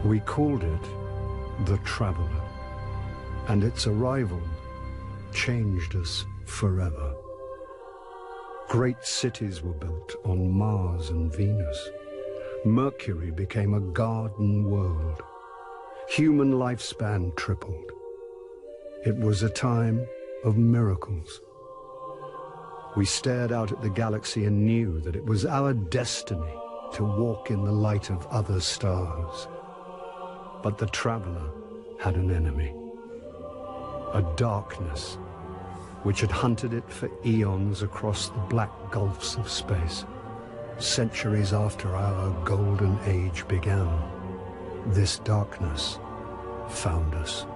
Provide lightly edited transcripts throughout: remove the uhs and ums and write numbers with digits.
We called it the Traveler, and its arrival changed us forever. Great cities were built on Mars and Venus. Mercury became a garden world. Human lifespan tripled. It was a time of miracles. We stared out at the galaxy and knew that it was our destiny to walk in the light of other stars. But the Traveler had an enemy, a darkness which had hunted it for eons across the black gulfs of space. Centuries after our golden age began, this darkness found us.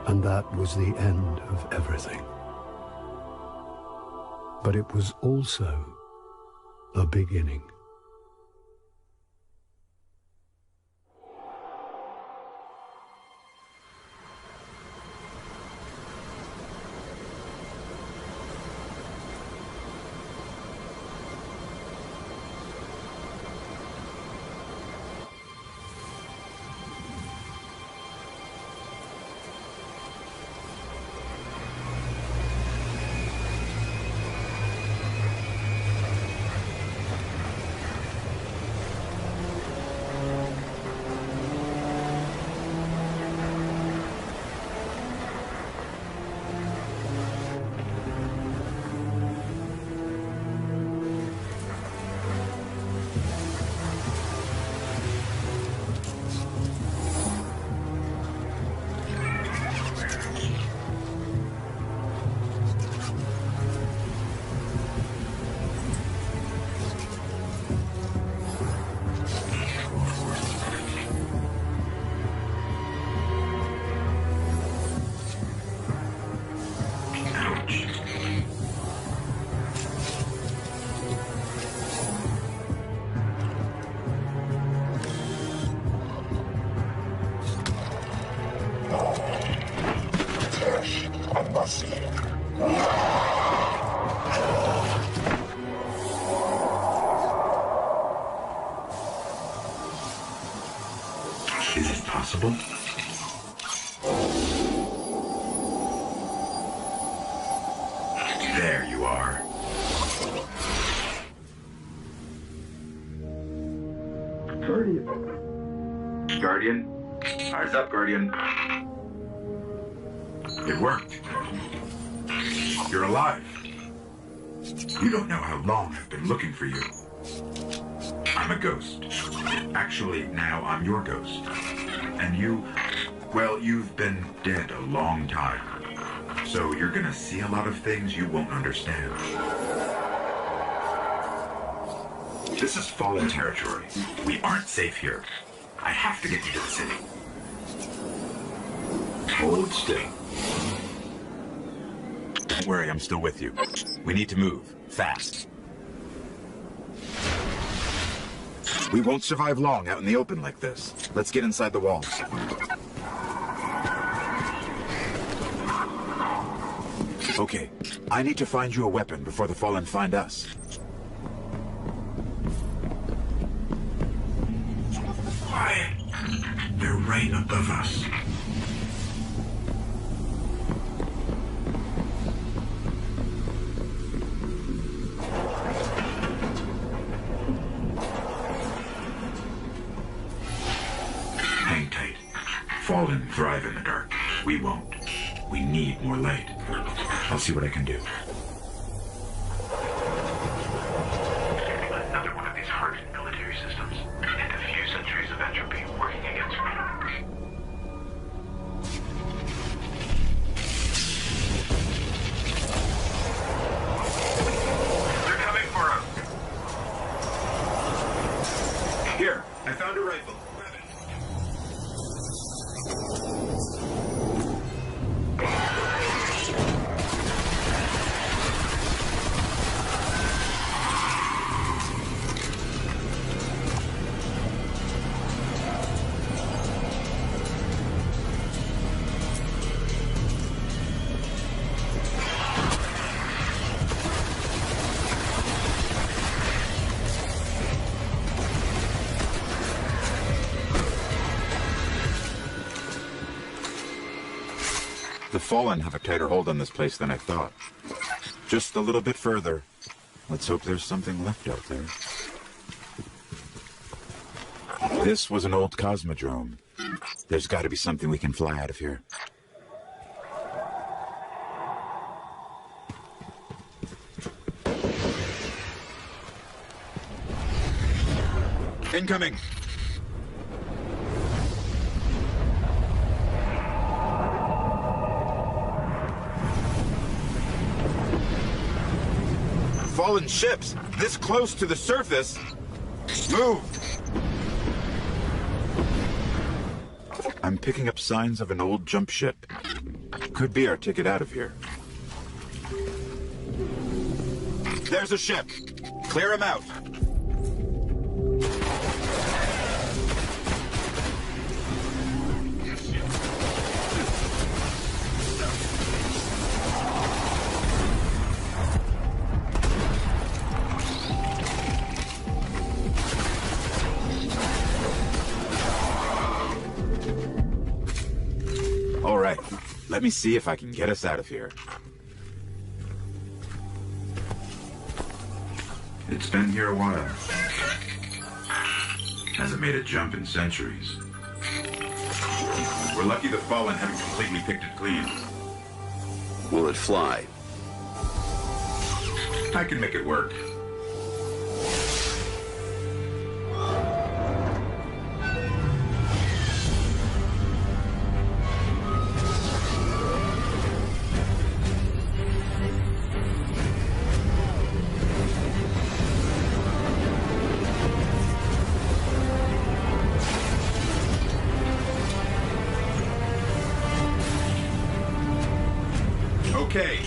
And that was the end of everything. But it was also a beginning. Is it possible? There you are. Guardian? Eyes up, Guardian. It worked. You're alive. You don't know how long I've been looking for you. I'm a ghost. Actually, now I'm your ghost. And you Well, you've been dead a long time. So you're gonna see a lot of things you won't understand. This is fallen territory. We aren't safe here. I have to get you to the city. Hold still. Don't worry, I'm still with you. We need to move. Fast. We won't survive long out in the open like this. Let's get inside the walls. Okay, I need to find you a weapon before the Fallen find us. Quiet. They're right above us. Hang tight. Fallen thrive in the dark. We won't. We need more light. I'll see what I can do. Another one of these hardened military systems. And a few centuries of entropy working against me. They're coming for us. Here, I found a rifle. Grab it. The Fallen have a tighter hold on this place than I thought. Just a little bit further. Let's hope there's something left out there. This was an old cosmodrome. There's got to be something we can fly out of here. Incoming! Fallen ships, this close to the surface. Move! I'm picking up signs of an old jump ship. Could be our ticket out of here. There's a ship. Clear him out. All right, let me see if I can get us out of here. It's been here a while. Hasn't made a jump in centuries. We're lucky the Fallen haven't completely picked it clean. Will it fly? I can make it work. Okay,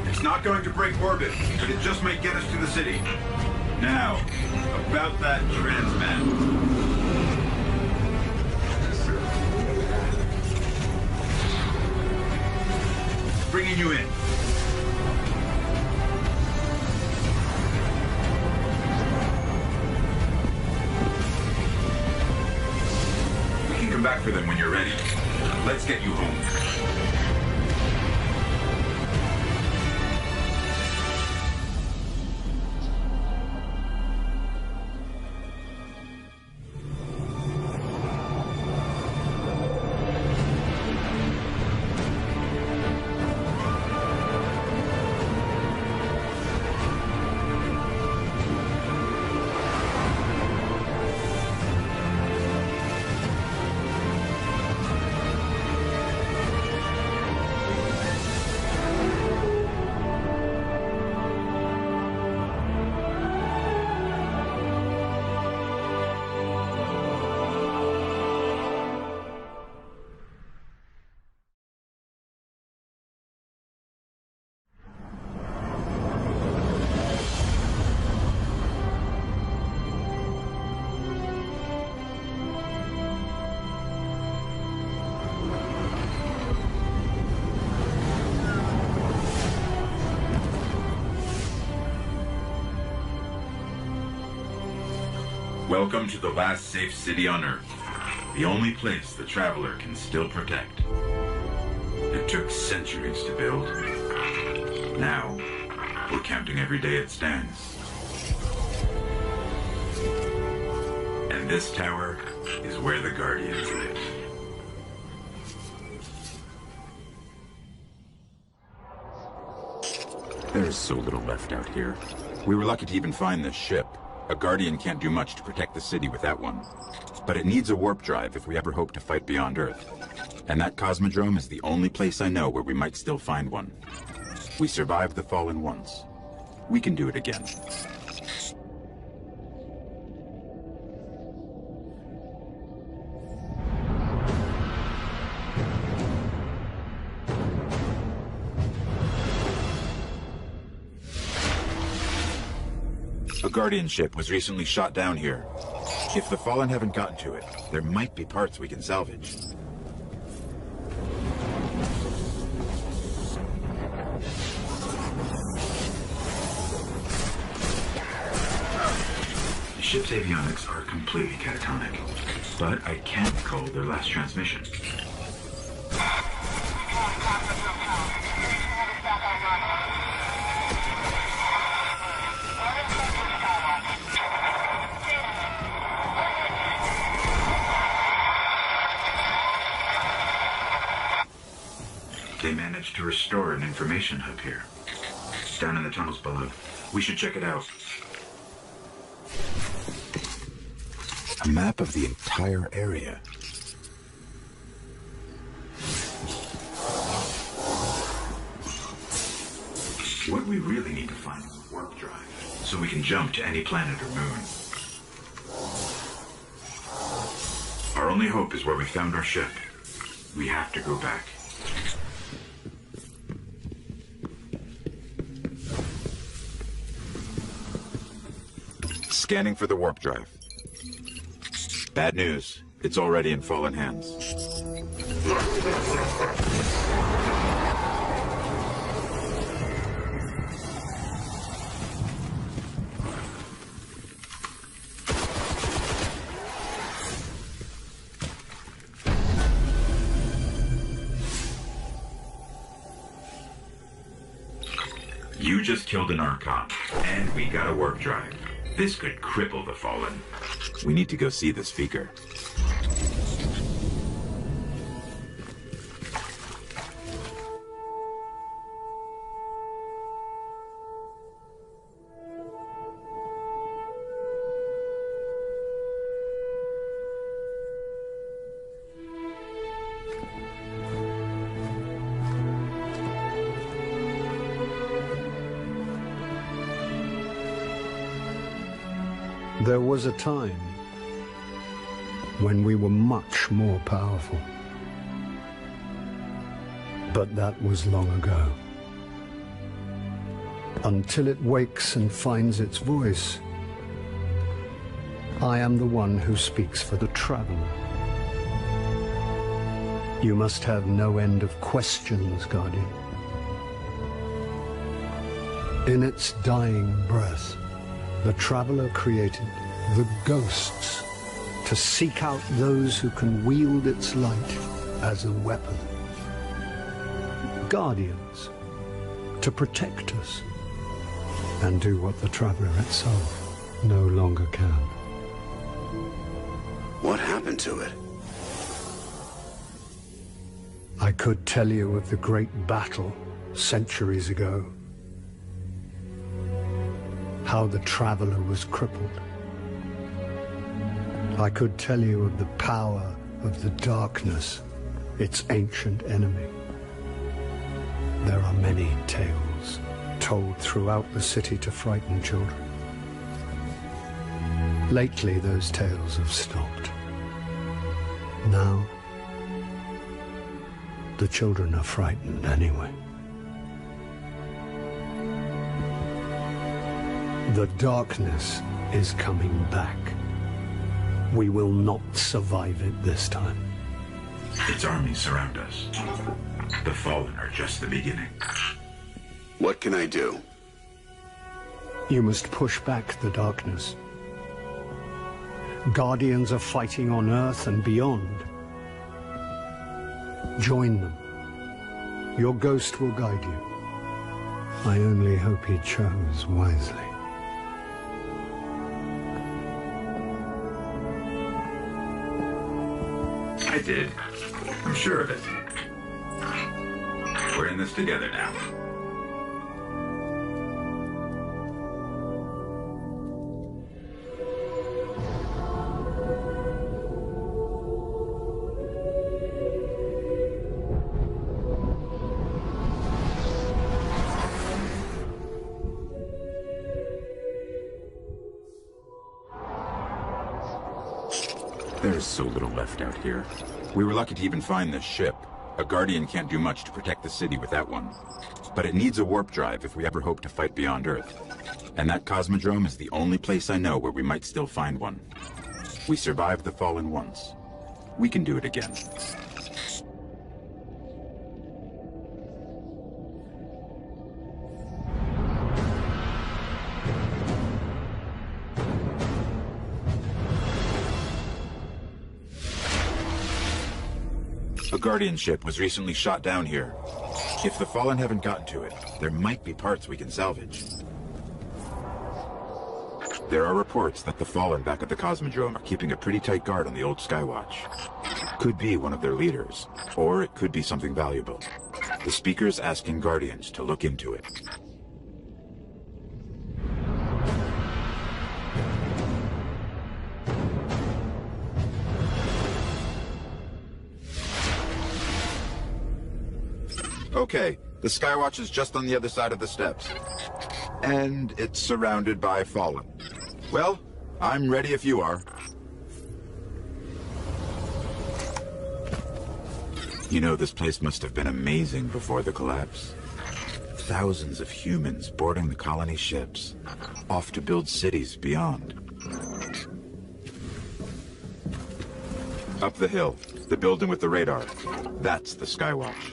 it's not going to break orbit, but it just might get us to the city. Now, about that transmat. Bringing you in. We can come back for them when you're ready. Let's get you home. Welcome to the last safe city on Earth. The only place the Traveler can still protect. It took centuries to build. Now, we're counting every day it stands. And this tower is where the Guardians live. There's so little left out here. We were lucky to even find this ship. A Guardian can't do much to protect the city with that one. But it needs a warp drive if we ever hope to fight beyond Earth. And that Cosmodrome is the only place I know where we might still find one. We survived the Fallen once. We can do it again. A Guardian ship was recently shot down here. If the Fallen haven't gotten to it, there might be parts we can salvage. The ship's avionics are completely catatonic, but I can't call their last transmission. They managed to restore an information hub here, down in the tunnels below. We should check it out. A map of the entire area. What we really need to find is a warp drive, so we can jump to any planet or moon. Our only hope is where we found our ship. We have to go back. Scanning for the warp drive. Bad news. It's already in Fallen hands. You just killed an Archon, and we got a warp drive. This could cripple the Fallen. We need to go see the speaker. There was a time when we were much more powerful. But that was long ago. Until it wakes and finds its voice, I am the one who speaks for the Traveler. You must have no end of questions, Guardian. In its dying breath, the Traveler created the Ghosts to seek out those who can wield its light as a weapon. Guardians to protect us and do what the Traveler itself no longer can. What happened to it? I could tell you of the great battle centuries ago. How the Traveler was crippled. I could tell you of the power of the darkness, its ancient enemy. There are many tales told throughout the city to frighten children. Lately, those tales have stopped. Now, the children are frightened anyway. The darkness is coming back. We will not survive it this time. Its armies surround us. The Fallen are just the beginning. What can I do? You must push back the darkness. Guardians are fighting on Earth and beyond. Join them. Your ghost will guide you. I only hope he chose wisely. I did. I'm sure of it. We're in this together now. There's so little left out here. We were lucky to even find this ship. A Guardian can't do much to protect the city with that one. But it needs a warp drive if we ever hope to fight beyond Earth. And that Cosmodrome is the only place I know where we might still find one. We survived the Fallen once. We can do it again. A Guardian ship was recently shot down here. If the Fallen haven't gotten to it, there might be parts we can salvage. There are reports that the Fallen back at the Cosmodrome are keeping a pretty tight guard on the old Skywatch. Could be one of their leaders, or it could be something valuable. The speaker's asking Guardians to look into it. Okay, the Skywatch is just on the other side of the steps. And it's surrounded by Fallen. Well, I'm ready if you are. You know, this place must have been amazing before the collapse. Thousands of humans boarding the colony ships, off to build cities beyond. Up the hill, the building with the radar. That's the Skywatch.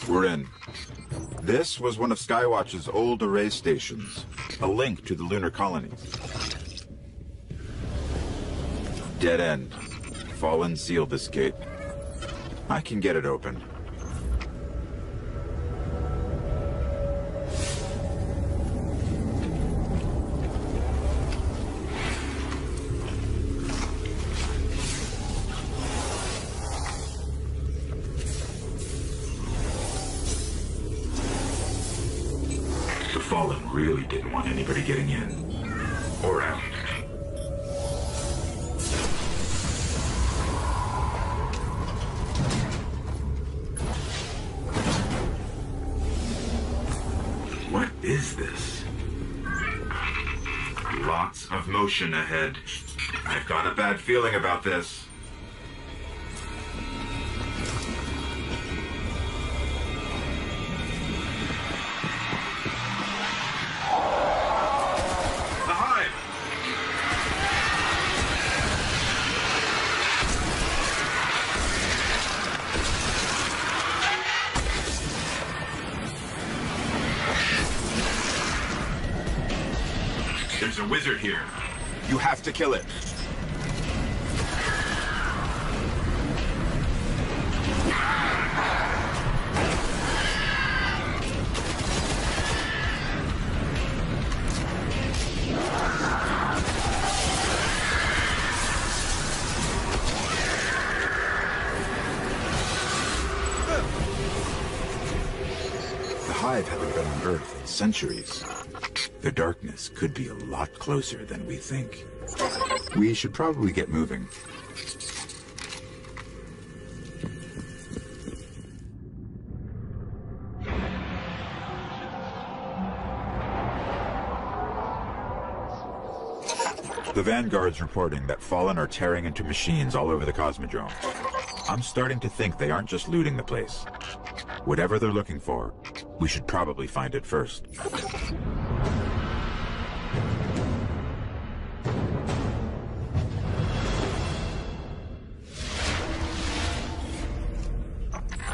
We're in. This was one of Skywatch's old array stations, a link to the lunar colonies. Dead end. Fallen sealed this gate. I can get it open. The Fallen really didn't want anybody getting in. Or out. What is this? Lots of motion ahead. I've got a bad feeling about this. There's a wizard here. You have to kill it. The Hive haven't been on Earth in centuries. The darkness could be a lot closer than we think. We should probably get moving. The Vanguard's reporting that Fallen are tearing into machines all over the Cosmodrome. I'm starting to think they aren't just looting the place. Whatever they're looking for, we should probably find it first.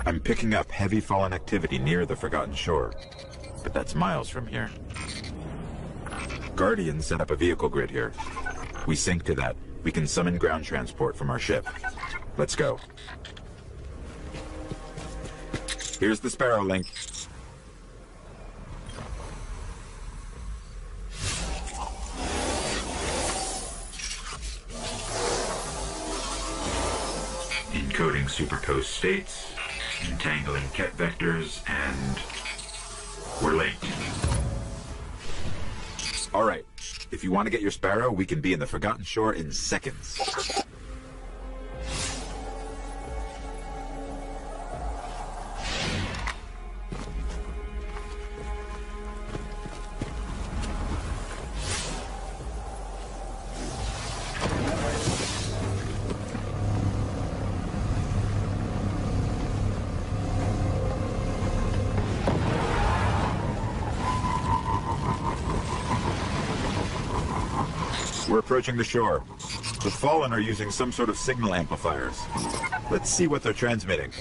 I'm picking up heavy Fallen activity near the Forgotten Shore, but that's miles from here. Guardians set up a vehicle grid here. We sync to that. We can summon ground transport from our ship. Let's go. Here's the Sparrow link. Encoding superposed states, entangling ket vectors, and we're late. All right. If you want to get your Sparrow, we can be in the Forgotten Shore in seconds. We're approaching the shore. The Fallen are using some sort of signal amplifiers. Let's see what they're transmitting.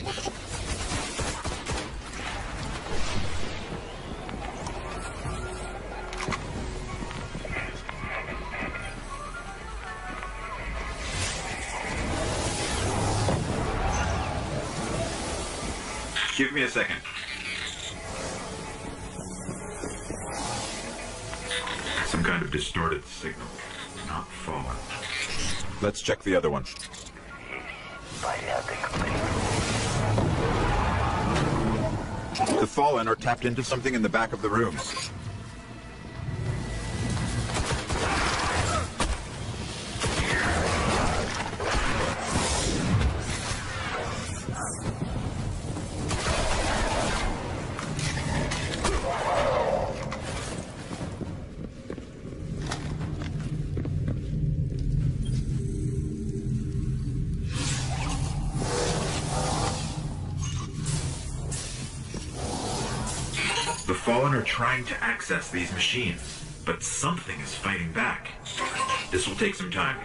Give me a second. Some kind of distorted signal. Not Fallen. Let's check the other one. The Fallen are tapped into something in the back of the rooms. The Fallen are trying to access these machines, but something is fighting back. This will take some time.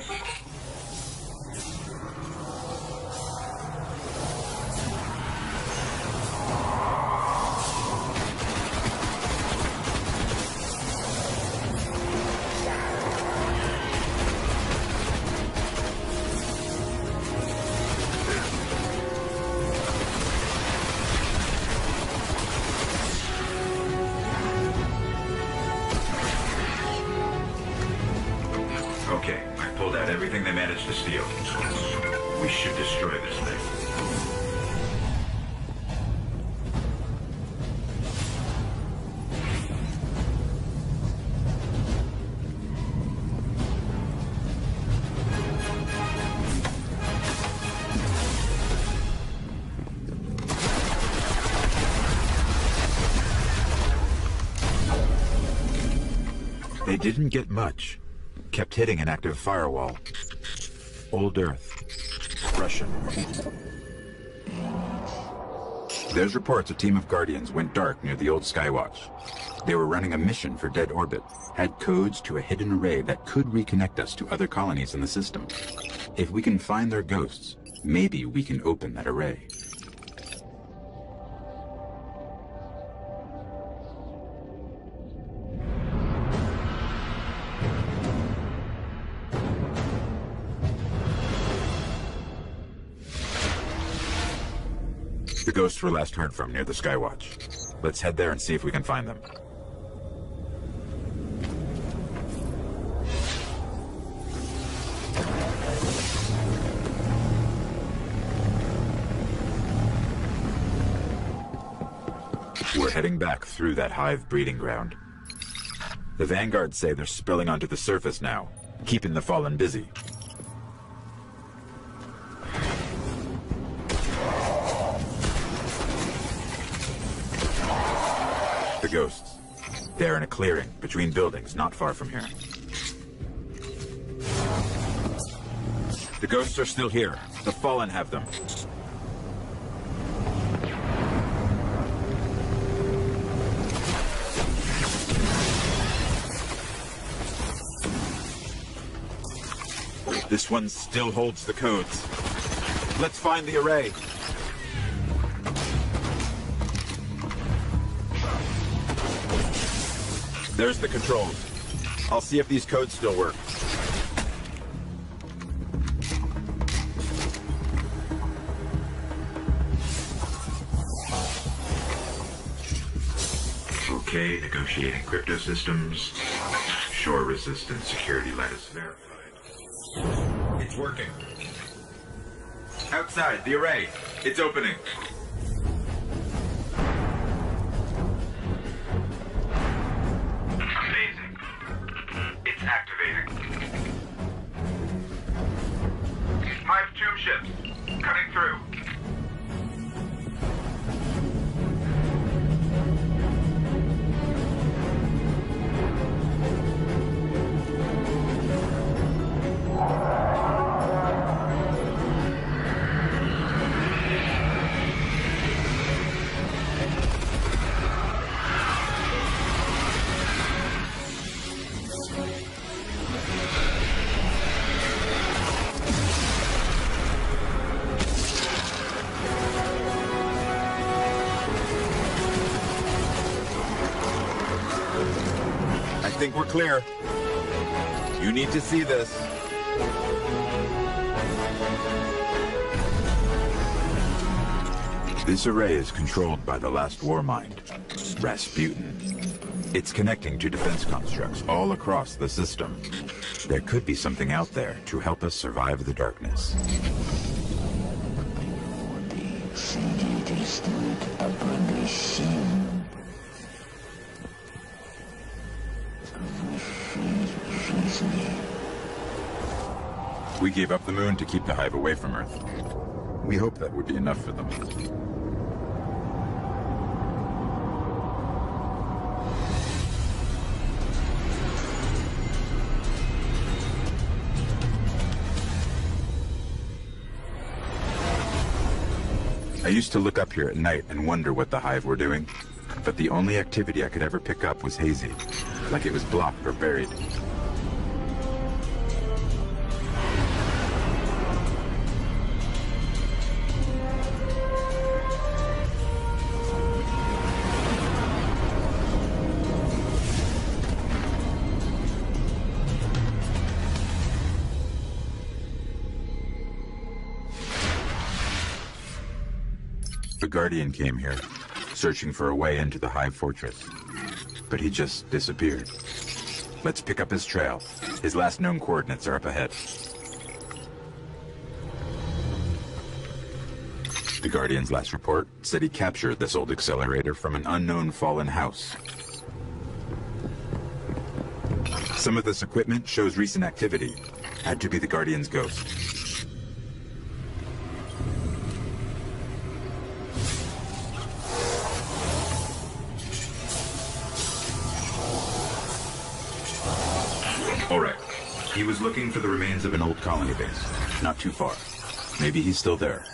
Okay, I pulled out everything they managed to steal. We should destroy this thing. They didn't get much. Kept hitting an active firewall. Old Earth. Russian. There's reports a team of Guardians went dark near the old Skywatch. They were running a mission for Dead Orbit, had codes to a hidden array that could reconnect us to other colonies in the system. If we can find their ghosts, maybe we can open that array. The ghosts were last heard from near the Skywatch. Let's head there and see if we can find them. We're heading back through that hive breeding ground. The Vanguards say they're spilling onto the surface now, keeping the Fallen busy. The ghosts. They're in a clearing between buildings not far from here. The ghosts are still here. The Fallen have them. This one still holds the codes. Let's find the array. There's the controls. I'll see if these codes still work. Okay, negotiating crypto systems. Shore-resistant security lattice verified. It's working. Outside, the array. It's opening. Amazing. It's activating. Hive tomb ships. Cutting through. I think we're clear. You need to see this. This array is controlled by the last war mind, Rasputin. It's connecting to defense constructs all across the system. There could be something out there to help us survive the darkness. We gave up the moon to keep the Hive away from Earth. We hope that would be enough for them. I used to look up here at night and wonder what the Hive were doing, but the only activity I could ever pick up was hazy, like it was blocked or buried. The Guardian came here, searching for a way into the Hive Fortress. But he just disappeared. Let's pick up his trail. His last known coordinates are up ahead. The Guardian's last report said he captured this old accelerator from an unknown fallen house. Some of this equipment shows recent activity. Had to be the Guardian's ghost. All right. He was looking for the remains of an old colony base. Not too far. Maybe he's still there.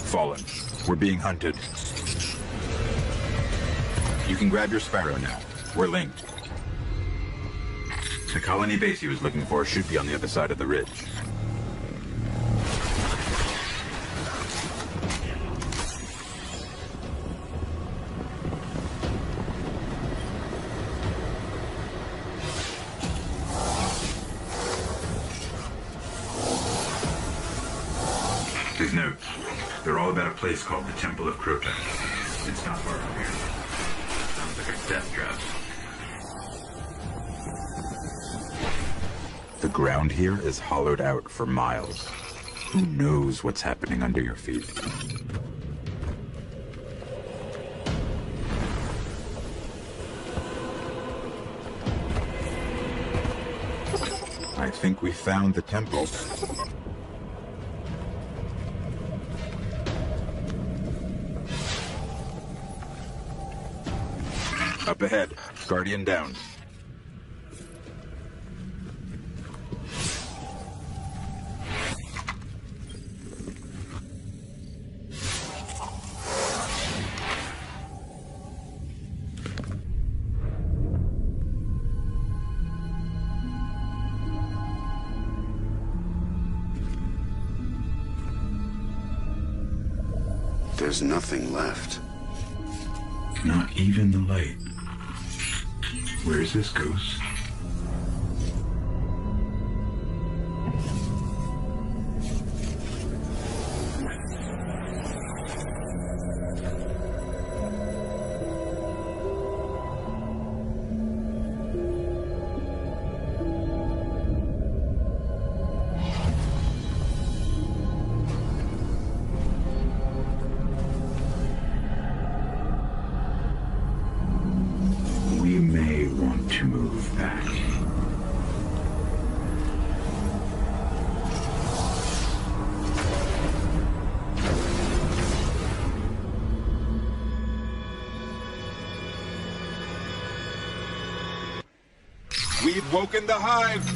Fallen. We're being hunted. You can grab your Sparrow now. We're linked. The colony base he was looking for should be on the other side of the ridge. His notes. They're all about a place called the Temple of Crota. It's not far from here. Sounds like a death trap. The ground here is hollowed out for miles. Who knows what's happening under your feet? I think we found the temple. Up ahead, Guardian down. There's nothing left. Not even the light. Where's this ghost? We may want to move back. We've woken the hive!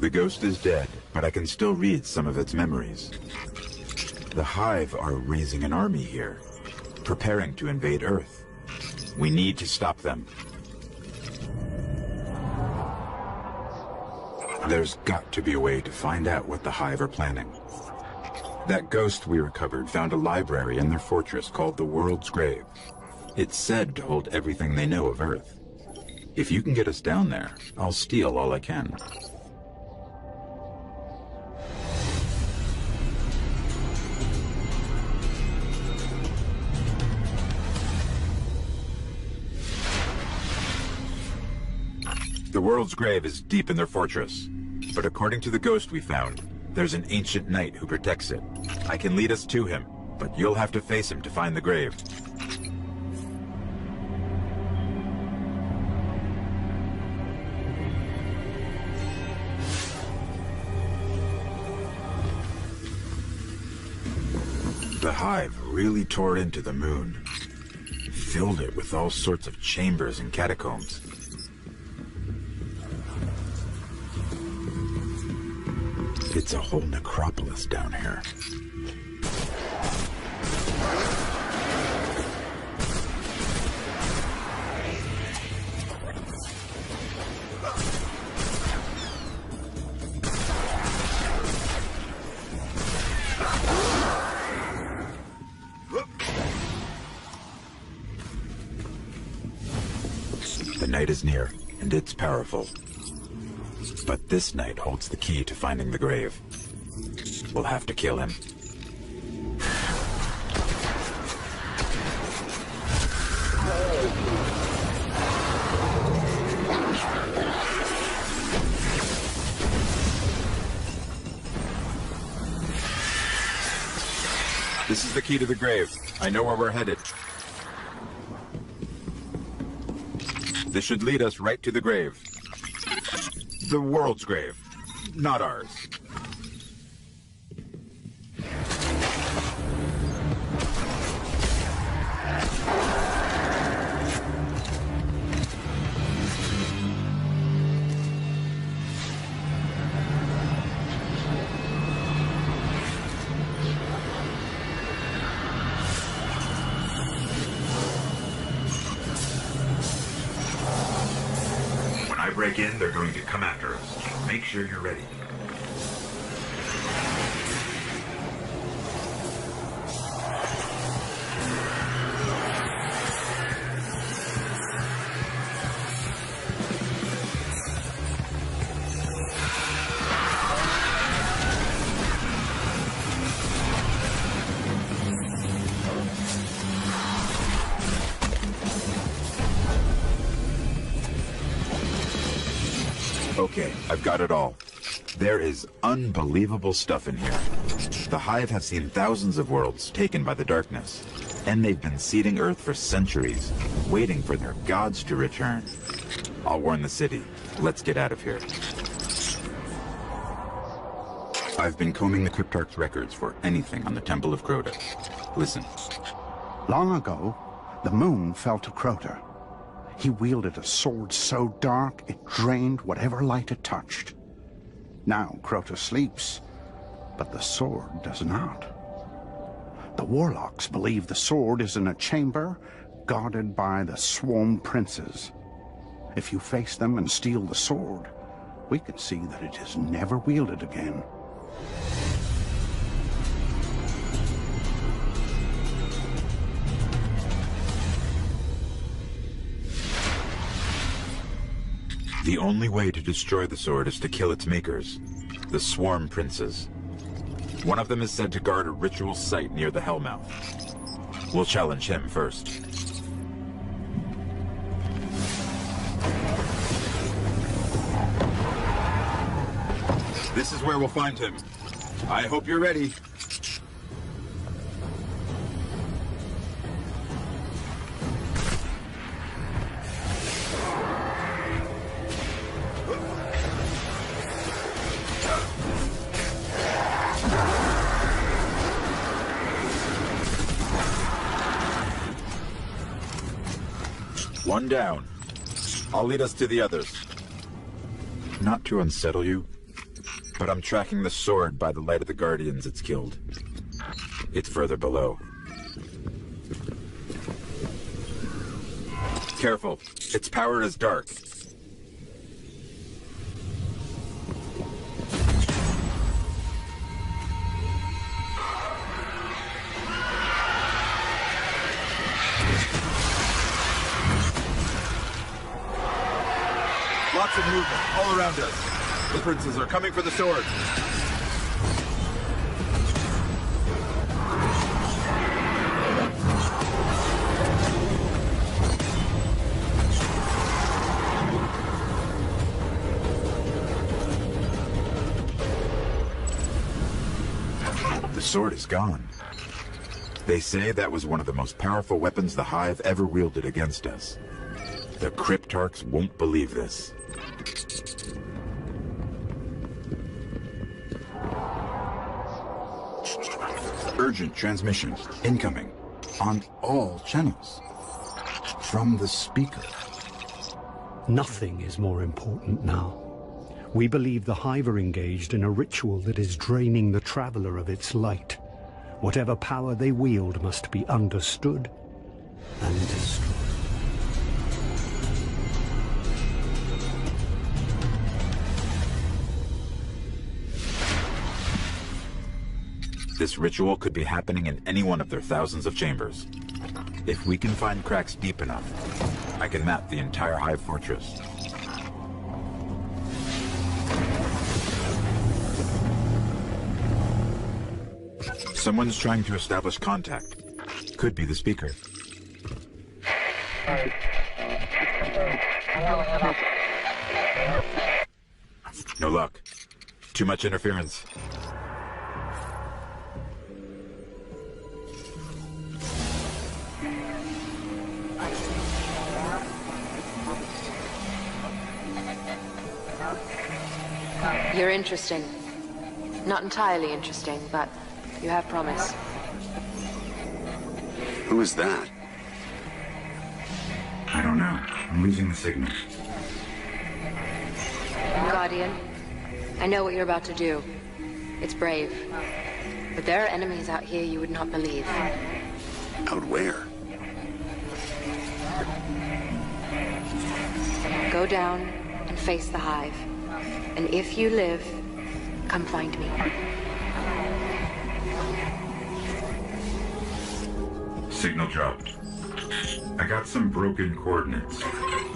The ghost is dead, but I can still read some of its memories. The Hive are raising an army here, preparing to invade Earth. We need to stop them. There's got to be a way to find out what the Hive are planning. That ghost we recovered found a library in their fortress called the World's Grave. It's said to hold everything they know of Earth. If you can get us down there, I'll steal all I can. The World's Grave is deep in their fortress, but according to the ghost we found, there's an ancient knight who protects it. I can lead us to him, but you'll have to face him to find the grave. The Hive really tore into the moon, filled it with all sorts of chambers and catacombs. It's a whole necropolis down here. The night is near, and it's powerful. But this knight holds the key to finding the grave. We'll have to kill him. This is the key to the grave. I know where we're headed. This should lead us right to the grave. The world's grave, not ours. When I break in, they're going to come after us. Make sure you're ready. Okay, I've got it all. There is unbelievable stuff in here. The Hive have seen thousands of worlds taken by the darkness, and they've been seeding Earth for centuries, waiting for their gods to return. I'll warn the city. Let's get out of here. I've been combing the Cryptarch's records for anything on the Temple of Crota. Listen. Long ago, the moon fell to Crota. He wielded a sword so dark it drained whatever light it touched. Now Crota sleeps, but the sword does not. The warlocks believe the sword is in a chamber guarded by the Swarm Princes. If you face them and steal the sword, we can see that it is never wielded again. The only way to destroy the sword is to kill its makers, the Swarm Princes. One of them is said to guard a ritual site near the Hellmouth. We'll challenge him first. This is where we'll find him. I hope you're ready. One down. I'll lead us to the others. Not to unsettle you, but I'm tracking the sword by the light of the Guardians it's killed. It's further below. Careful. Its power is dark. Lots of movement all around us. The princes are coming for the sword. The sword is gone. They say that was one of the most powerful weapons the Hive ever wielded against us. The Cryptarchs won't believe this. Urgent transmission, incoming, on all channels. From the speaker. Nothing is more important now. We believe the Hive are engaged in a ritual that is draining the Traveler of its light. Whatever power they wield must be understood and destroyed. This ritual could be happening in any one of their thousands of chambers. If we can find cracks deep enough, I can map the entire Hive fortress. Someone's trying to establish contact. Could be the speaker. No luck. Too much interference. You're interesting. Not entirely interesting, but you have promise. Who is that? I don't know. I'm losing the signal. Guardian, I know what you're about to do. It's brave. But there are enemies out here you would not believe. Out where? Go down and face the Hive. And if you live, come find me. Signal dropped. I got some broken coordinates.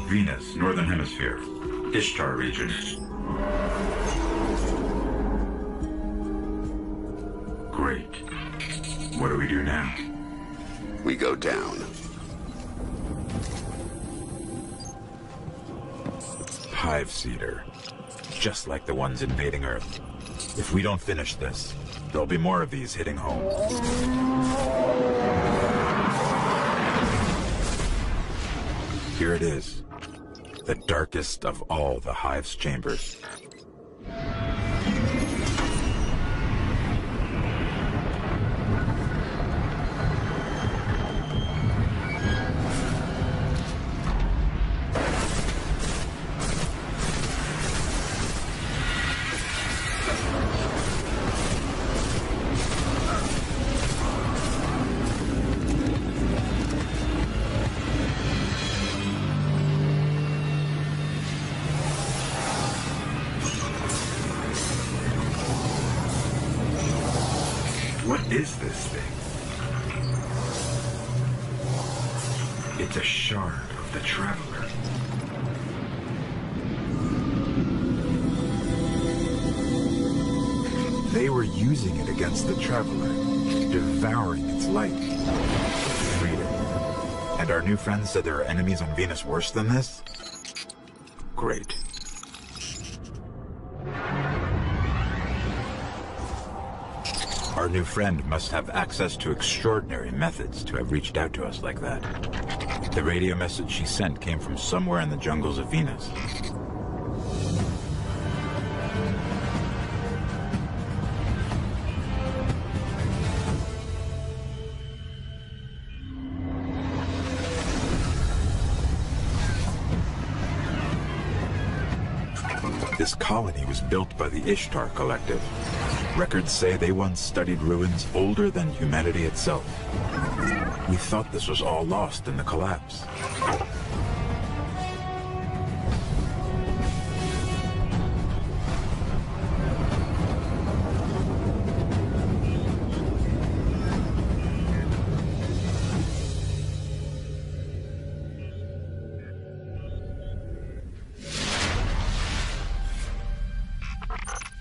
Venus, Northern Hemisphere. Ishtar region. Great. What do we do now? We go down. Hive Seeder. just like the ones invading Earth. If we don't finish this, there'll be more of these hitting home. Here it is, the darkest of all the Hive's chambers. What is this thing? It's a shard of the Traveler. They were using it against the Traveler, devouring its light. Freedom. And our new friend said there are enemies on Venus worse than this? Great. Our new friend must have access to extraordinary methods to have reached out to us like that. The radio message she sent came from somewhere in the jungles of Venus. This colony was built by the Ishtar Collective. Records say they once studied ruins older than humanity itself. We thought this was all lost in the collapse.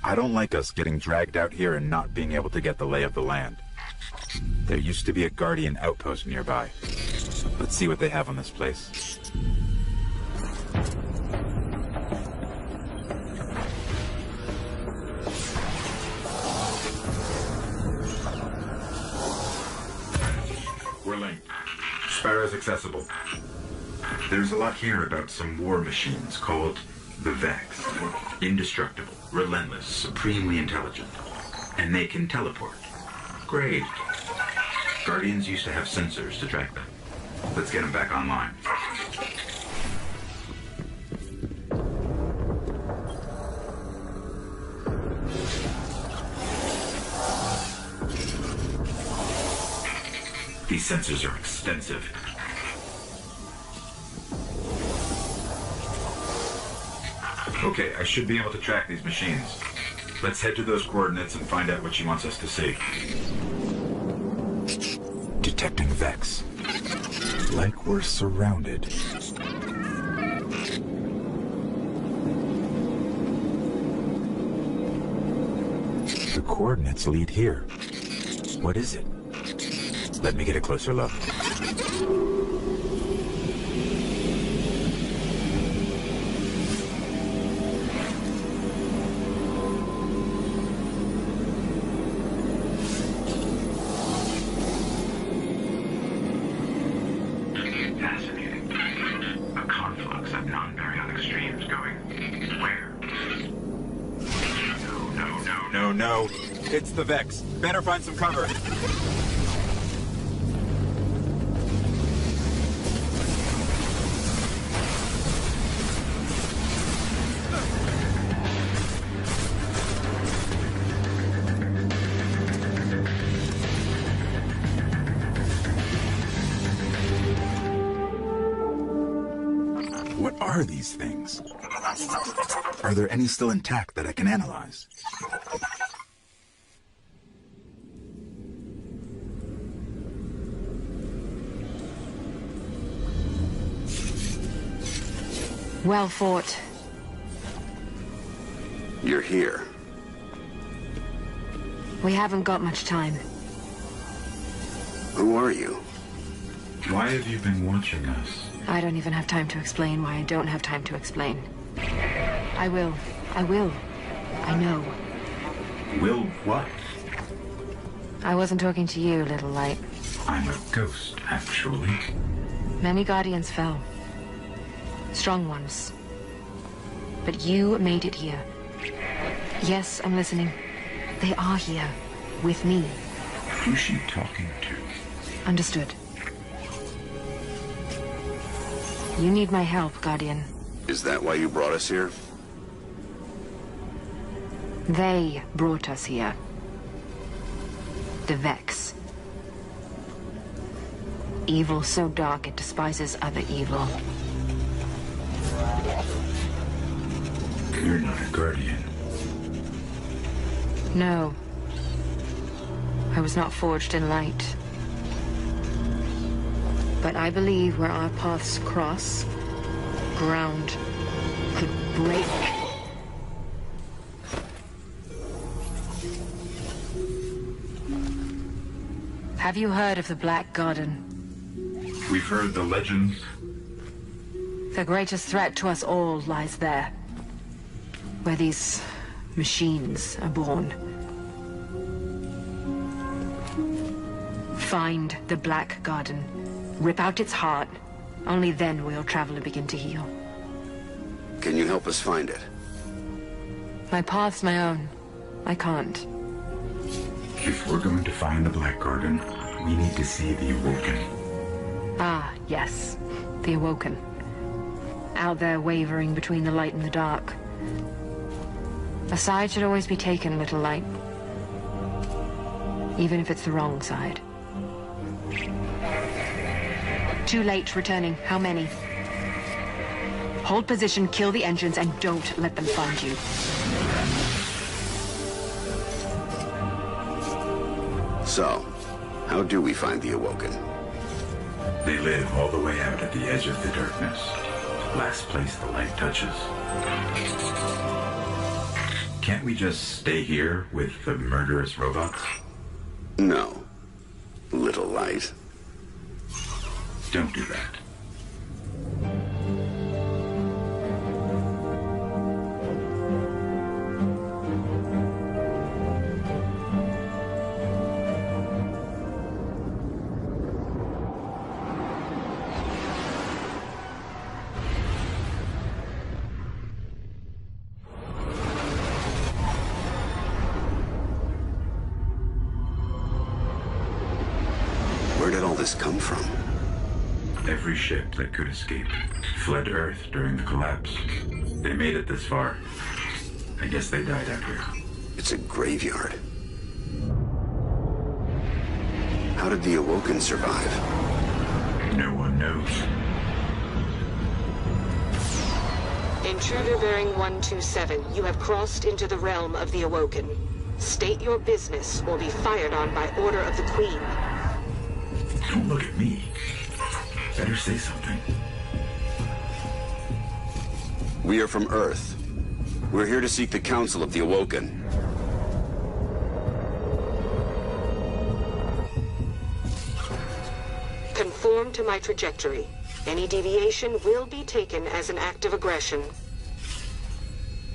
I don't like us getting dragged out here and not being able to get the lay of the land. There used to be a Guardian outpost nearby. Let's see what they have on this place. We're linked. Sparrow's accessible. There's a lot here about some war machines called the Vex. Indestructible, relentless, supremely intelligent. And they can teleport. Great. Guardians used to have sensors to track them. Let's get them back online. These sensors are extensive. Okay, I should be able to track these machines. Let's head to those coordinates and find out what she wants us to see. Detecting Vex. Like we're surrounded. The coordinates lead here. What is it? Let me get a closer look. Fascinating. A conflux of non-periodic streams going where? No. It's the Vex. Better find some cover. What are these things? Are there any still intact that I can analyze? Well fought. You're here. We haven't got much time. Who are you? Why have you been watching us? I don't even have time to explain why I don't have time to explain. I will. I will. I know. Will what? I wasn't talking to you, little light. I'm a ghost, actually. Many Guardians fell. Strong ones. But you made it here. Yes, I'm listening. They are here. With me. Who's she talking to? Understood. You need my help, Guardian. Is that why you brought us here? They brought us here. The Vex. Evil so dark it despises other evil. You're not a Guardian. No. I was not forged in light. But I believe where our paths cross, ground could break. Have you heard of the Black Garden? We've heard the legends. The greatest threat to us all lies there. Where these machines are born. Find the Black Garden. Rip out its heart. Only then will Traveler begin to heal. Can you help us find it? My path's my own. I can't. If we're going to find the Black Garden, we need to see the Awoken. Ah, yes. The Awoken. Out there wavering between the light and the dark. A side should always be taken, little light. Even if it's the wrong side. Too late returning. How many? Hold position, kill the engines, and don't let them find you. So, how do we find the Awoken? They live all the way out at the edge of the darkness. Last place the light touches. Can't we just stay here with the murderous robots? No. Little light. Don't do that. Where did all this come from? Every ship that could escape fled Earth during the collapse. They made it this far. I guess they died out here. It's a graveyard. How did the Awoken survive? No one knows. Intruder bearing 127, you have crossed into the realm of the Awoken. State your business or be fired on by order of the Queen. Don't look at me. Better say something. We are from Earth. We're here to seek the Council of the Awoken. Conform to my trajectory. Any deviation will be taken as an act of aggression.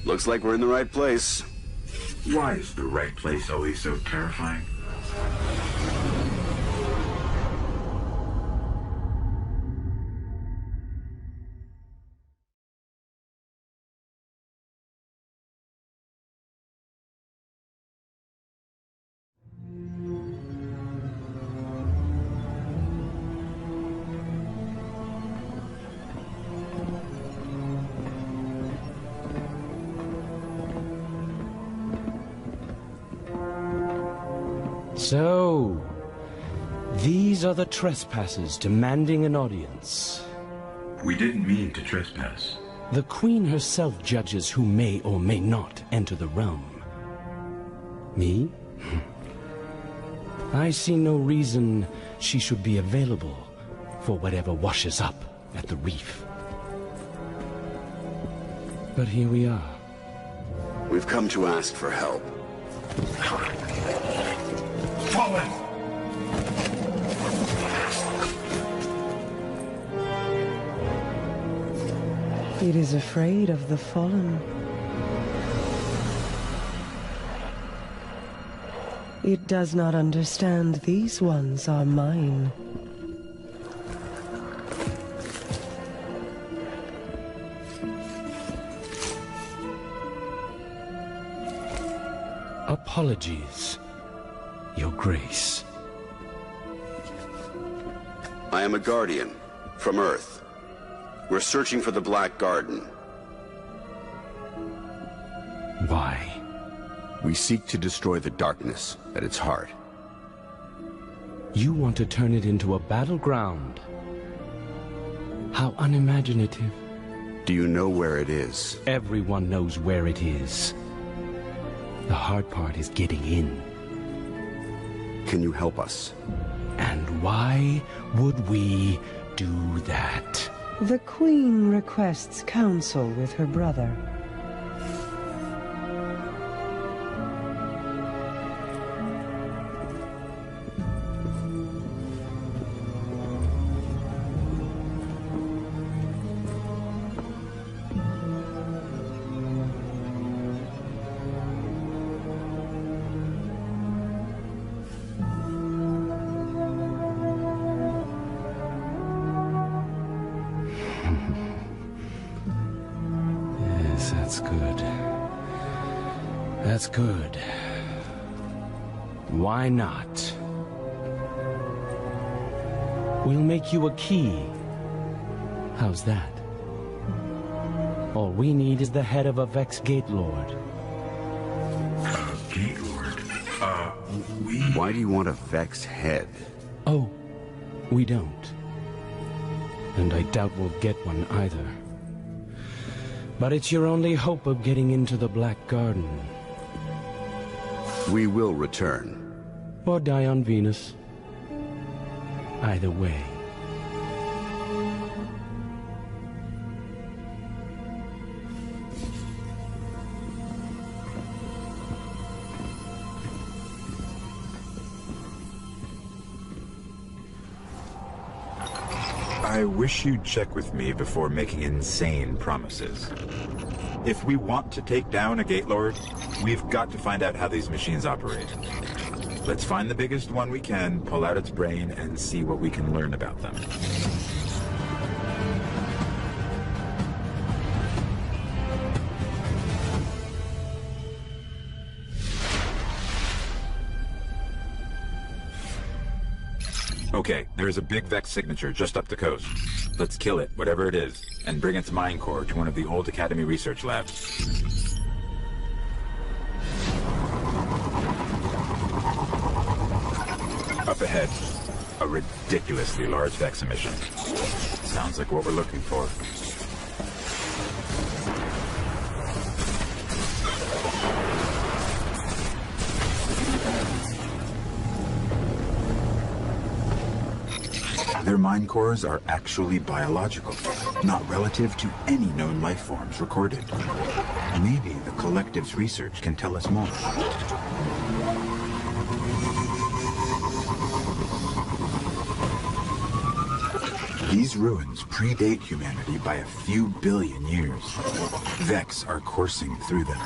Looks like we're in the right place. Why is the right place always so terrifying? So, these are the trespassers demanding an audience. We didn't mean to trespass. The Queen herself judges who may or may not enter the realm. Me? I see no reason she should be available for whatever washes up at the reef. But here we are. We've come to ask for help. Fallen! It is afraid of the fallen. It does not understand these ones are mine. Apologies, Your Grace. I am a Guardian from Earth. We're searching for the Black Garden. Why? We seek to destroy the darkness at its heart. You want to turn it into a battleground? How unimaginative. Do you know where it is? Everyone knows where it is. The hard part is getting in. Can you help us? And why would we do that? The Queen requests counsel with her brother. Yes, that's good. That's good. Why not? We'll make you a key. How's that? All we need is the head of a Vex Gate Lord. Gate Lord? Why do you want a Vex head? Oh, we don't. And I doubt we'll get one either. But it's your only hope of getting into the Black Garden. We will return. Or die on Venus. Either way. I wish you'd check with me before making insane promises. If we want to take down a Gate Lord, we've got to find out how these machines operate. Let's find the biggest one we can, pull out its brain, and see what we can learn about them. Okay, there's a big Vex signature just up the coast. Let's kill it, whatever it is, and bring its mine core to one of the old Academy research labs. Up ahead, a ridiculously large Vex emission. Sounds like what we're looking for. Their mind cores are actually biological, not relative to any known life forms recorded. Maybe the collective's research can tell us more. These ruins predate humanity by a few billion years. Vex are coursing through them.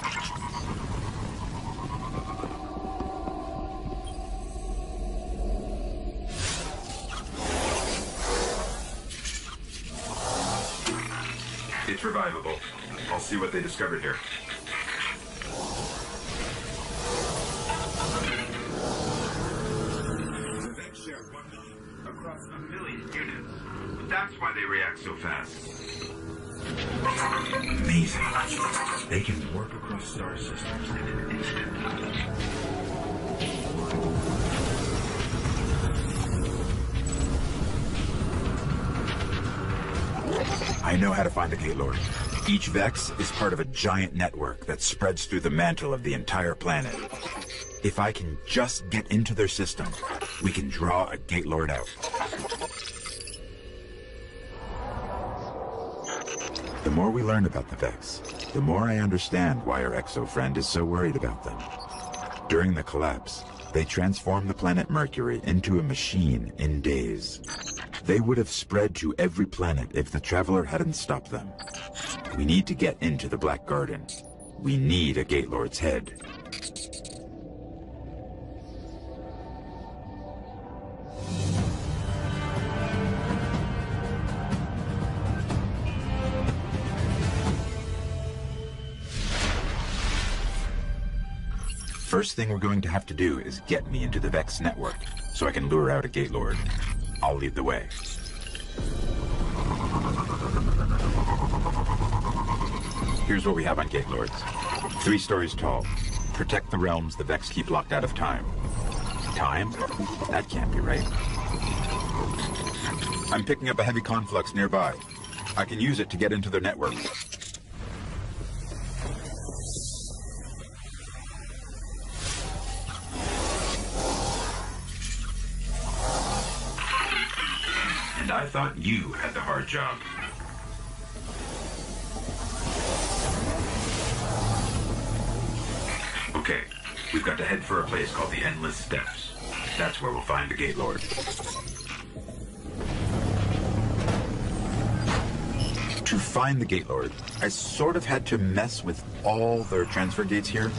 It's revivable. I'll see what they discovered here. The Vex share 1 million across 1 million units. That's why they react so fast. Amazing. They can warp across star systems in an instant. I know how to find the Gate Lord. Each Vex is part of a giant network that spreads through the mantle of the entire planet. If I can just get into their system, we can draw a Gate Lord out. The more we learn about the Vex, the more I understand why our Exo friend is so worried about them. During the collapse, they transformed the planet Mercury into a machine in days. They would have spread to every planet if the Traveler hadn't stopped them. We need to get into the Black Garden. We need a Gate Lord's head. First thing we're going to have to do is get me into the Vex network, so I can lure out a Gate Lord. I'll lead the way. Here's what we have on Gate Lords. 3 stories tall. Protect the realms the Vex keep locked out of time. Time? That can't be right. I'm picking up a heavy conflux nearby. I can use it to get into their network. And I thought you had the hard job. Okay, we've got to head for a place called the Endless Steps. That's where we'll find the Gate Lord. To find the Gate Lord, I sort of had to mess with all their transfer gates here.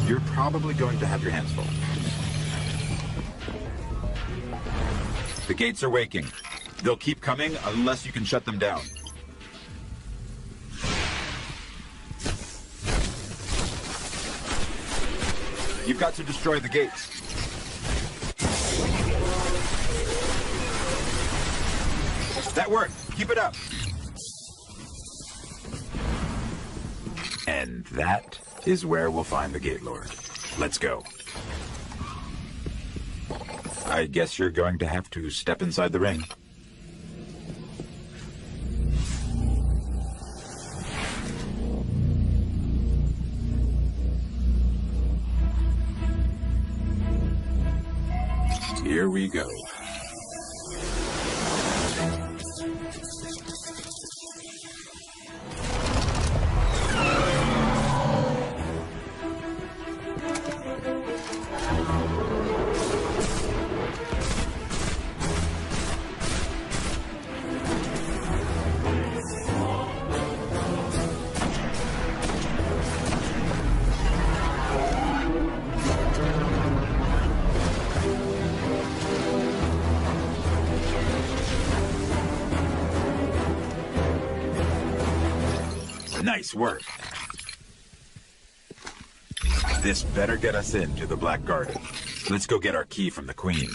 You're probably going to have your hands full. The gates are waking. They'll keep coming unless you can shut them down. You've got to destroy the gates. That worked. Keep it up. And that is where we'll find the Gate Lord. Let's go. I guess you're going to have to step inside the ring. Here we go. Nice work. This better get us into the Black Garden. Let's go get our key from the Queen.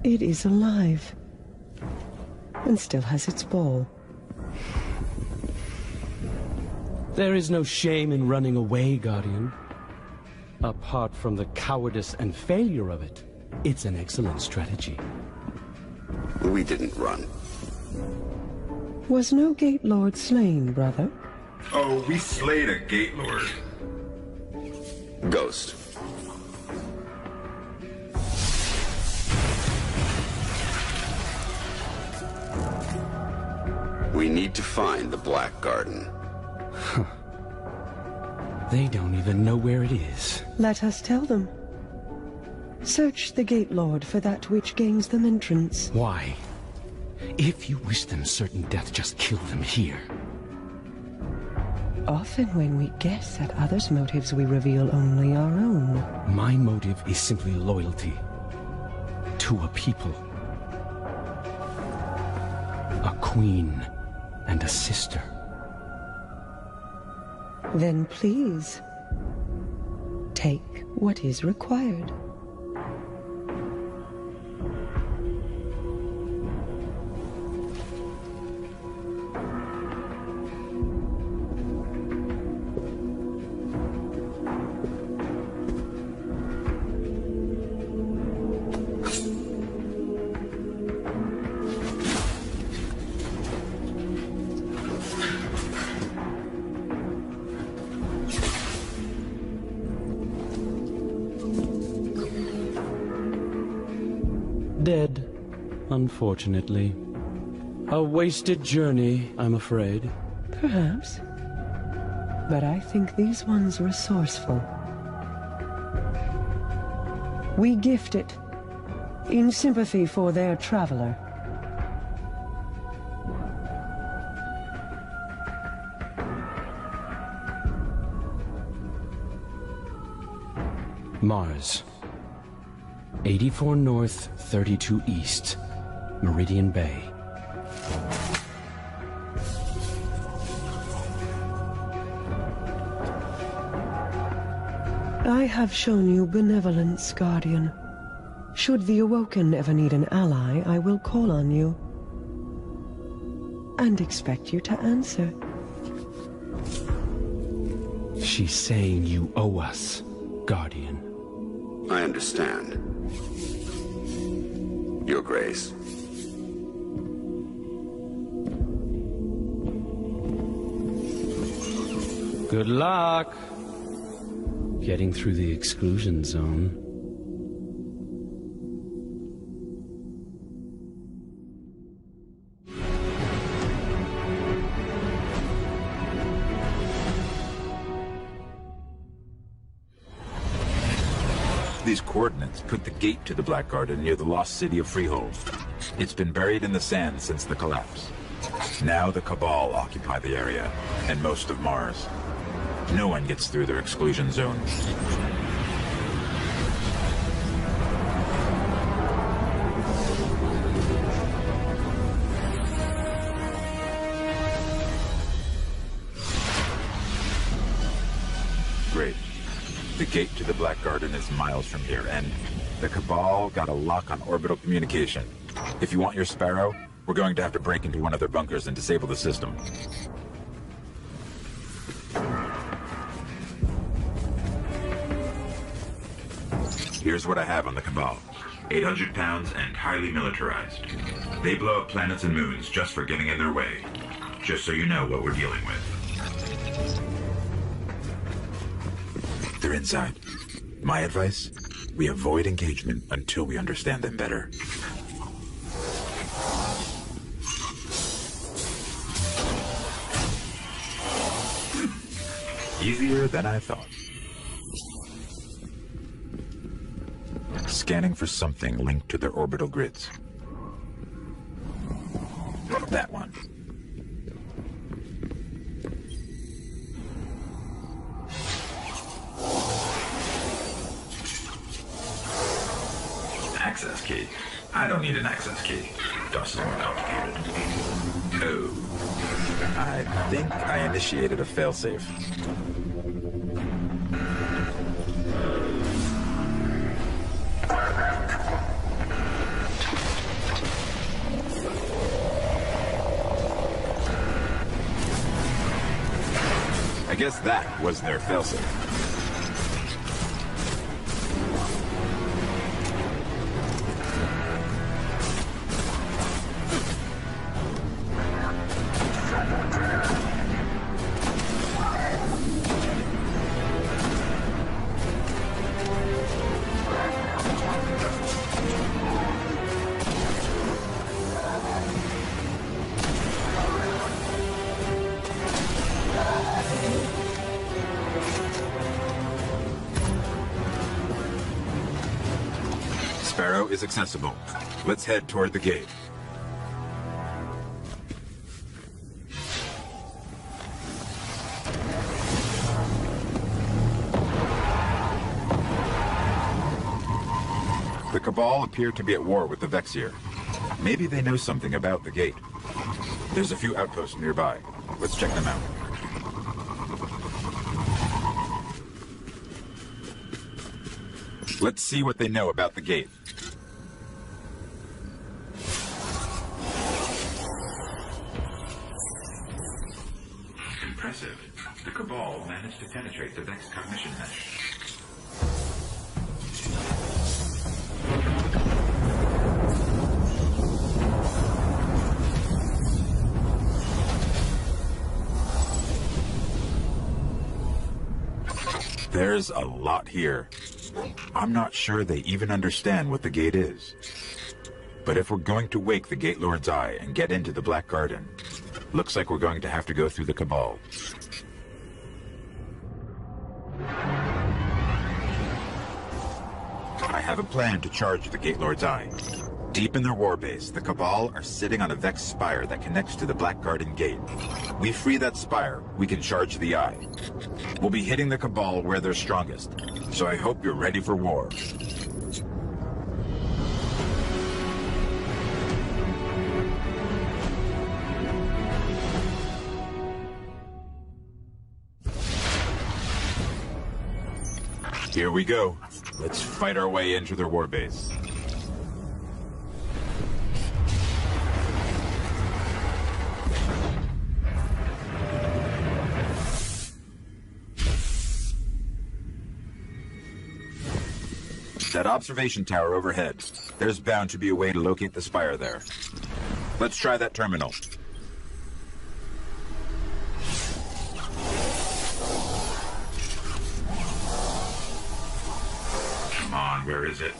It is alive. And still has its ball. There is no shame in running away, Guardian. Apart from the cowardice and failure of it, it's an excellent strategy. We didn't run. Was no Gate Lord slain, brother? Oh, we slayed a Gate Lord. Ghost. We need to find the Black Garden. Huh. They don't even know where it is. Let us tell them. Search the Gate Lord for that which gains them entrance. Why? If you wish them certain death, just kill them here. Often when we guess at others' motives, we reveal only our own. My motive is simply loyalty to a people. A queen and a sister. Then please, take what is required. Dead, unfortunately. A wasted journey, I'm afraid. Perhaps. But I think these ones resourceful. We gift it in sympathy for their traveler. Mars. 84 North, 32 East. Meridian Bay. I have shown you benevolence, Guardian. Should the Awoken ever need an ally, I will call on you. And expect you to answer. She's saying you owe us, Guardian. I understand. Your Grace. Good luck getting through the exclusion zone. These coordinates put the gate to the Black Garden near the lost city of Freehold. It's been buried in the sand since the collapse. Now the Cabal occupy the area, and most of Mars. No one gets through their exclusion zone. Great. The gate to the Black Garden is miles from here, and the Cabal got a lock on orbital communication. If you want your Sparrow, we're going to have to break into one of their bunkers and disable the system. Here's what I have on the Cabal. 800 pounds and highly militarized. They blow up planets and moons just for getting in their way. Just so you know what we're dealing with. They're inside. My advice? We avoid engagement until we understand them better. Easier than I thought. Scanning for something linked to their orbital grids. That one. Access key. I don't need an access key. DOS is more complicated. Oh. I think I initiated a failsafe. I guess that was their failsafe. Sparrow is accessible. Let's head toward the gate. The Cabal appear to be at war with the Vexier. Maybe they know something about the gate. There's a few outposts nearby. Let's check them out. Let's see what they know about the gate. Impressive. The Cabal managed to penetrate the Vex cognition mesh. There's a lot here. I'm not sure they even understand what the gate is. But if we're going to wake the Gate Lord's eye and get into the Black Garden, looks like we're going to have to go through the Cabal. I have a plan to charge the Gate Lord's Eye. Deep in their warbase, the Cabal are sitting on a Vex spire that connects to the Black Garden Gate. We free that spire, we can charge the Eye. We'll be hitting the Cabal where they're strongest, so I hope you're ready for war. Here we go. Let's fight our way into their warbase. That observation tower overhead. There's bound to be a way to locate the spire there. Let's try that terminal. Come on, where is it?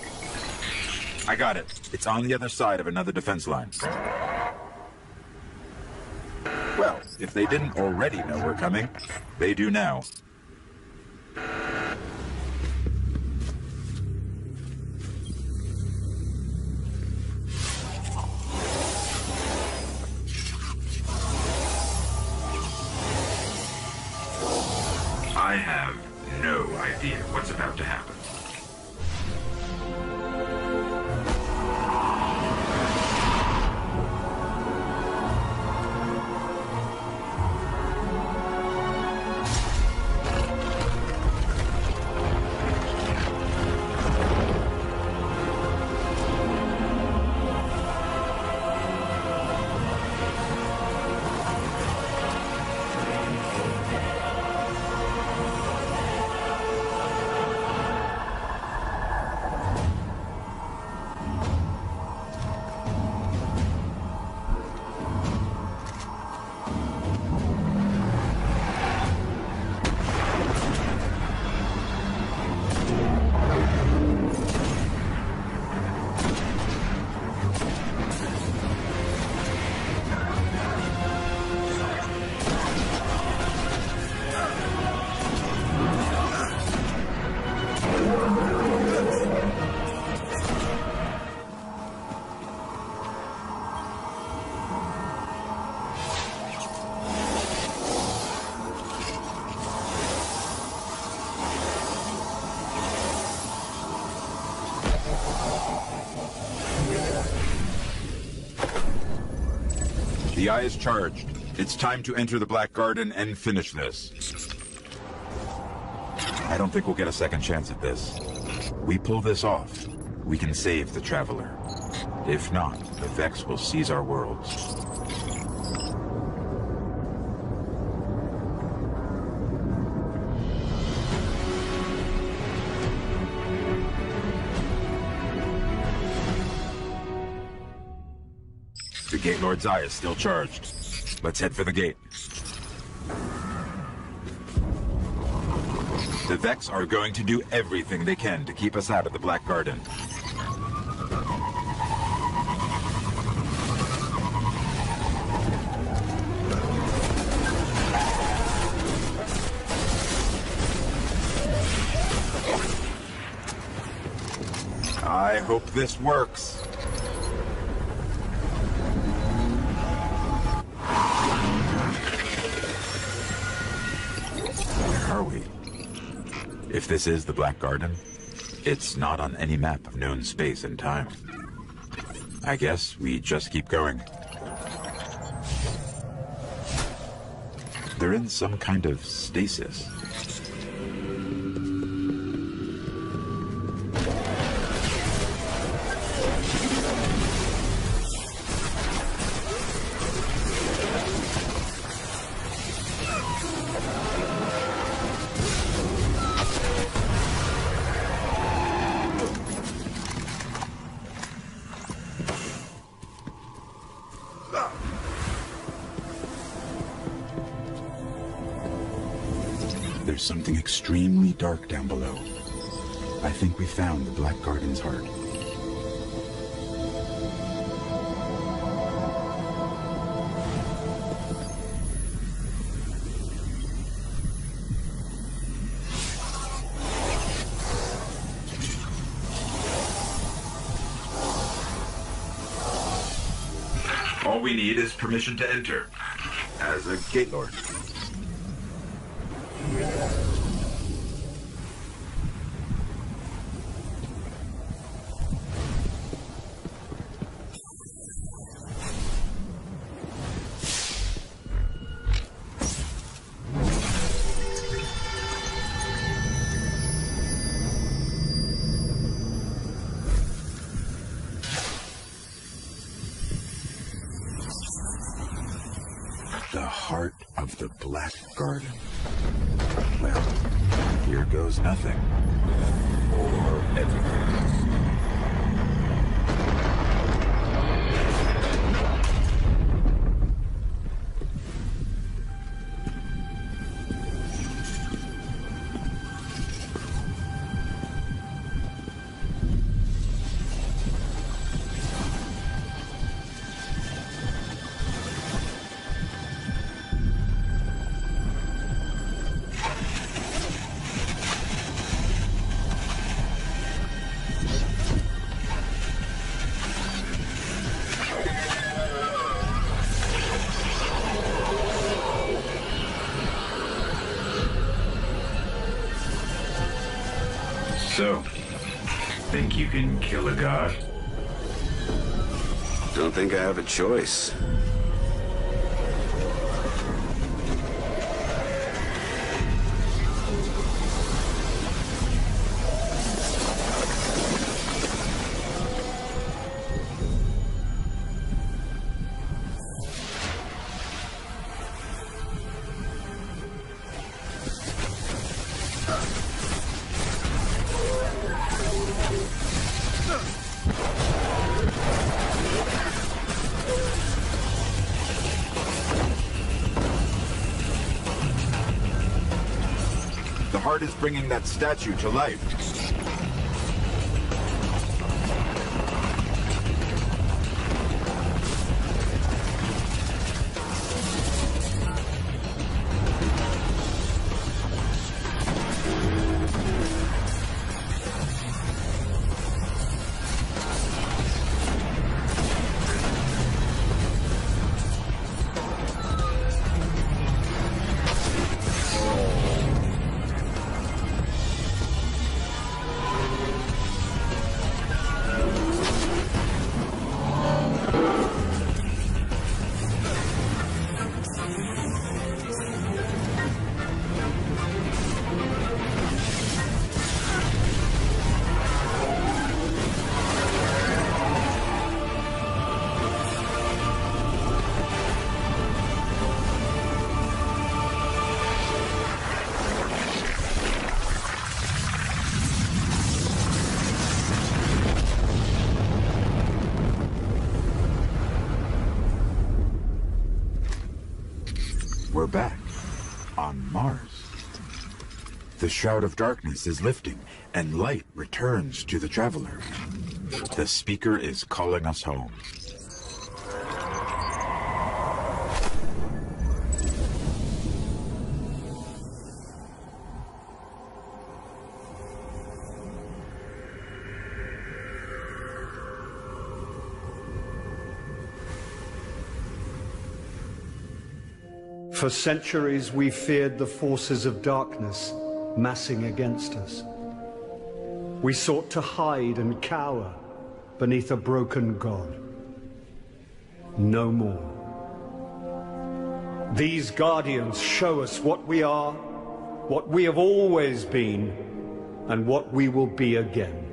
I got it. It's on the other side of another defense line. Well, if they didn't already know we're coming, they do now. I have no idea what's about to happen. The Eye is charged. It's time to enter the Black Garden and finish this. I don't think we'll get a second chance at this. We pull this off, we can save the Traveler. If not, the Vex will seize our worlds. The Gate Lord's Eye is still charged. Let's head for the gate. The Vex are going to do everything they can to keep us out of the Black Garden. I hope this works. Where are we? If this is the Black Garden, it's not on any map of known space and time. I guess we just keep going. They're in some kind of stasis. There's something extremely dark down below. I think we found the Black Garden's heart. we need is permission to enter. As a gate lord. The heart of the Black Garden. Well, here goes nothing. Or everything. So, think you can kill a god? Don't think I have a choice. The heart is bringing that statue to life. We're back. On Mars. The Shroud of Darkness is lifting, and light returns to the Traveler. The speaker is calling us home. For centuries we feared the forces of darkness massing against us. We sought to hide and cower beneath a broken god. No more. These guardians show us what we are, what we have always been, and what we will be again.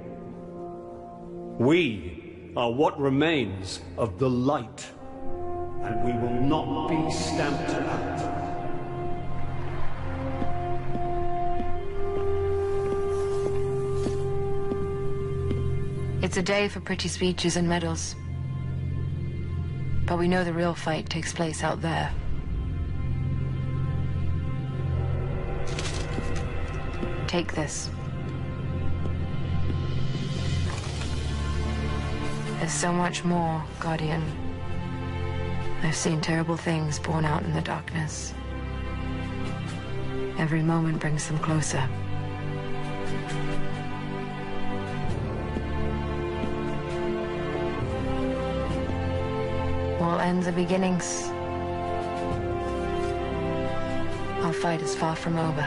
We are what remains of the light, and we will not be stamped out. It's a day for pretty speeches and medals. But we know the real fight takes place out there. Take this. There's so much more, Guardian. I've seen terrible things born out in the darkness. Every moment brings them closer. We'll ends are beginnings. Our fight is far from over.